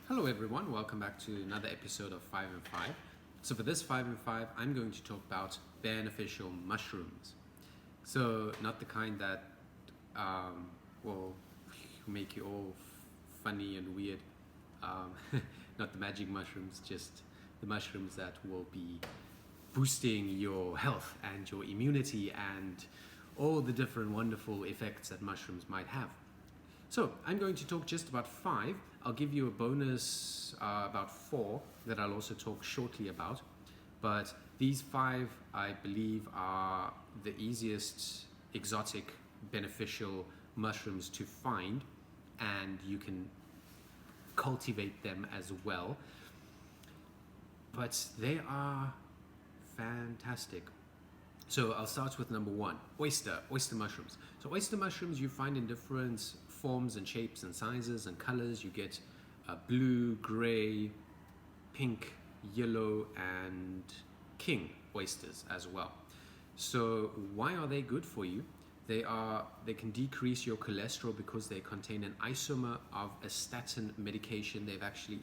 Hello everyone, welcome back to another episode of 5 and 5. So for this 5 and 5, I'm going to talk about beneficial mushrooms. So not the kind that will make you all funny and weird. Not the magic mushrooms, just the mushrooms that will be boosting your health and your immunity and all the different wonderful effects that mushrooms might have. So I'm going to talk just about 5. I'll give you a bonus about 4 that I'll also talk shortly about. But these 5, I believe, are the easiest exotic beneficial mushrooms to find, and you can cultivate them as well. But they are fantastic. So I'll start with number 1, oyster mushrooms. So oyster mushrooms you find in different forms and shapes and sizes and colors. You get blue, gray, pink, yellow, and king oysters as well. So why are they good for you? They can decrease your cholesterol because they contain an isomer of a statin medication. They've actually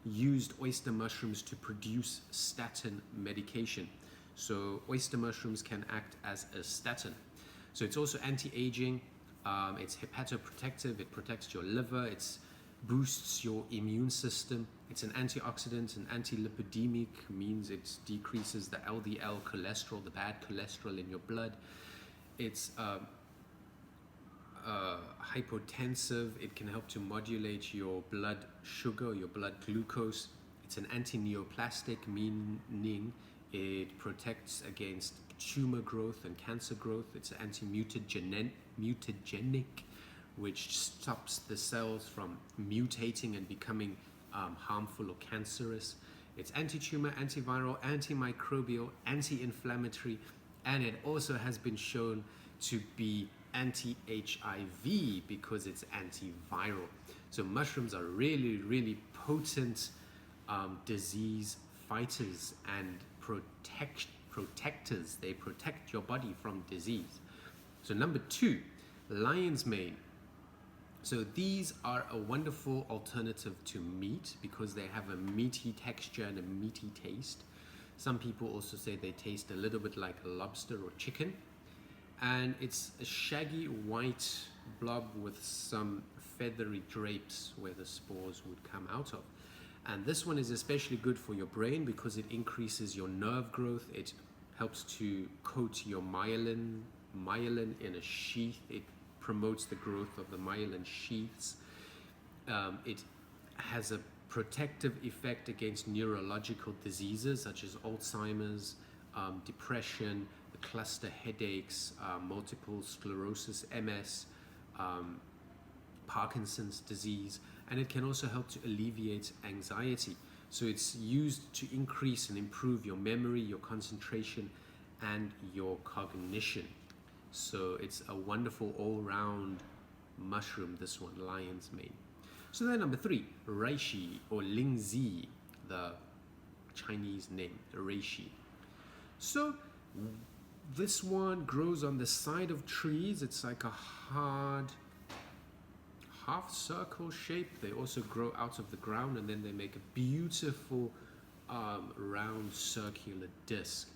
used oyster mushrooms to produce statin medication. So oyster mushrooms can act as a statin. So it's also anti-aging, it's hepatoprotective, it protects your liver, it boosts your immune system. It's an antioxidant, an anti-lipidemic, means it decreases the LDL cholesterol, the bad cholesterol in your blood. It's hypotensive, it can help to modulate your blood sugar, your blood glucose. It's an antineoplastic, meaning it protects against tumor growth and cancer growth. It's anti-mutagenic, which stops the cells from mutating and becoming harmful or cancerous. It's anti-tumor, antiviral, anti-microbial, anti-inflammatory, and it also has been shown to be anti-HIV because it's antiviral. So mushrooms are really, really potent disease fighters and protectors. They protect your body from disease. So number 2, lion's mane. So these are a wonderful alternative to meat because they have a meaty texture and a meaty taste. Some people also say they taste a little bit like a lobster or chicken. And it's a shaggy white blob with some feathery drapes where the spores would come out of. And this one is especially good for your brain because it increases your nerve growth. It helps to coat your myelin in a sheath. It promotes the growth of the myelin sheaths. It has a protective effect against neurological diseases such as Alzheimer's, depression, cluster headaches, multiple sclerosis, MS, Parkinson's disease, and it can also help to alleviate anxiety. So it's used to increase and improve your memory, your concentration, and your cognition. So it's a wonderful all-round mushroom, this one, lion's mane. So then number 3, reishi or lingzi, the Chinese name, reishi. So this one grows on the side of trees. It's like a hard half circle shape. They also grow out of the ground and then they make a beautiful round circular disc.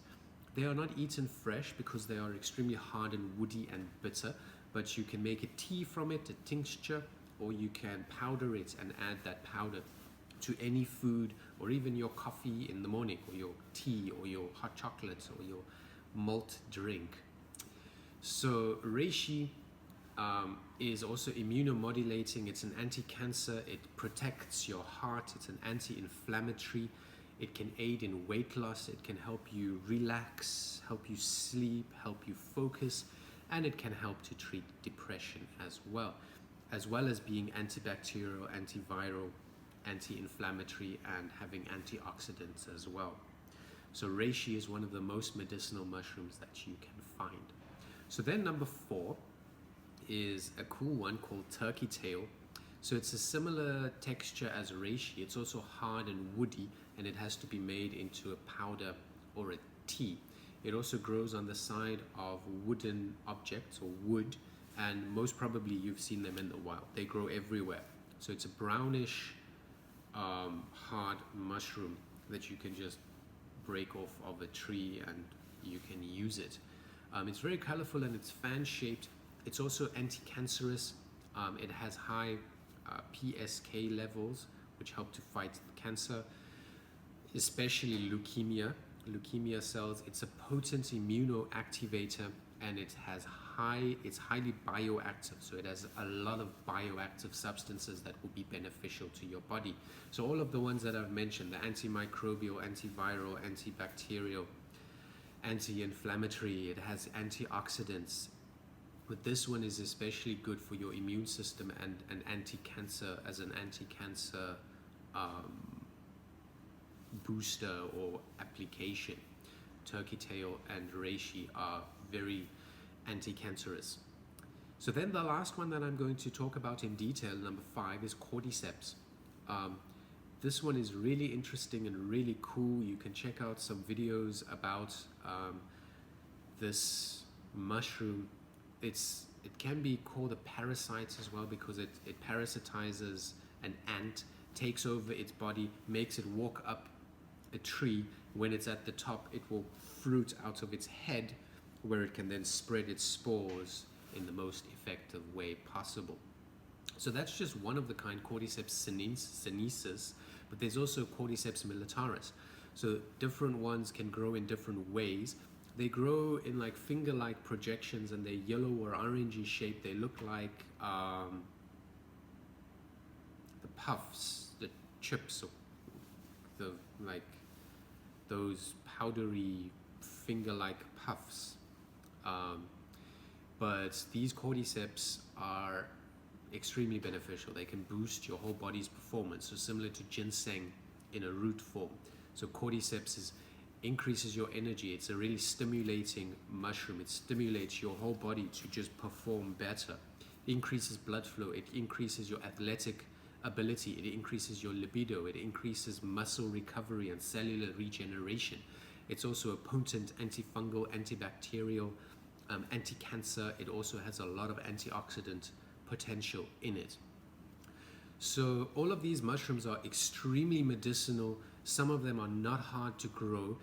They are not eaten fresh because they are extremely hard and woody and bitter, but you can make a tea from it, a tincture, or you can powder it and add that powder to any food or even your coffee in the morning or your tea or your hot chocolate or your malt drink. So reishi is also immunomodulating. It's an anti-cancer. It protects your heart. It's an anti-inflammatory. It can aid in weight loss. It can help you relax, help you sleep, help you focus, and it can help to treat depression as well as being antibacterial, antiviral, anti-inflammatory, and having antioxidants as well. So reishi is one of the most medicinal mushrooms that you can find. So then number 4 is a cool one called turkey tail. So it's a similar texture as reishi. It's also hard and woody, and it has to be made into a powder or a tea. It also grows on the side of wooden objects or wood, and most probably you've seen them in the wild. They grow everywhere. So it's a brownish hard mushroom that you can just break off of a tree and you can use it. It's very colorful and it's fan shaped. It's also anti-cancerous. It has high PSK levels, which help to fight cancer, especially leukemia cells. It's a potent immunoactivator, and it's highly bioactive, so it has a lot of bioactive substances that will be beneficial to your body. So all of the ones that I've mentioned, the antimicrobial, antiviral, antibacterial, anti-inflammatory, it has antioxidants, but this one is especially good for your immune system and an anti-cancer, as an anti-cancer booster or application. Turkey tail and reishi are very anti-cancerous. So then the last one that I'm going to talk about in detail, number 5, is Cordiceps. This one is really interesting and really cool. You can check out some videos about this mushroom. It can be called a parasite as well, because it parasitizes an ant, takes over its body, makes it walk up a tree. When it's at the top, it will fruit out of its head, where it can then spread its spores in the most effective way possible. So that's just one of the kind, Cordyceps sinensis, but there's also Cordyceps militaris. So different ones can grow in different ways. They grow in like finger-like projections, and they're yellow or orangey shaped. They look like the puffs, the chips, or the like those powdery finger-like puffs. But these cordyceps are extremely beneficial. They can boost your whole body's performance, so similar to ginseng in a root form. So cordyceps increases your energy. It's a really stimulating mushroom. It stimulates your whole body to just perform better. It increases blood flow. It increases your athletic ability. It increases your libido. It increases muscle recovery and cellular regeneration. It's also a potent antifungal, antibacterial, anti-cancer. It also has a lot of antioxidant potential in it. So all of these mushrooms are extremely medicinal. Some of them are not hard to grow.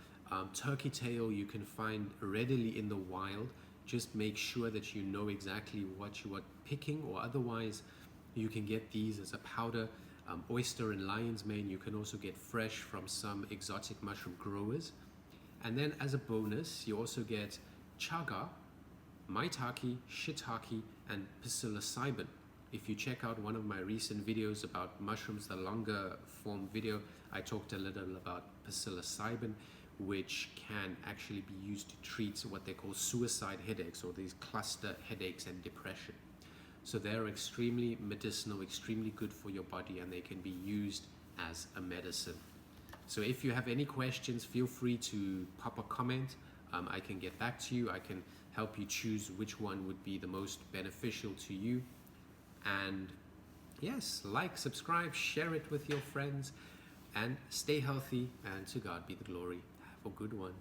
Turkey tail you can find readily in the wild. Just make sure that you know exactly what you are picking, or otherwise you can get these as a powder. Oyster and lion's mane you can also get fresh from some exotic mushroom growers. And then as a bonus, you also get chaga, maitake, shiitake, and psilocybin. If you check out one of my recent videos about mushrooms, the longer form video, I talked a little about psilocybin, which can actually be used to treat what they call suicide headaches, or these cluster headaches and depression. So they're extremely medicinal, extremely good for your body, and they can be used as a medicine. So if you have any questions, feel free to pop a comment. I can get back to you. I can help you choose which one would be the most beneficial to you. And yes, like, subscribe, share it with your friends, and stay healthy, and to God be the glory. Have a good one.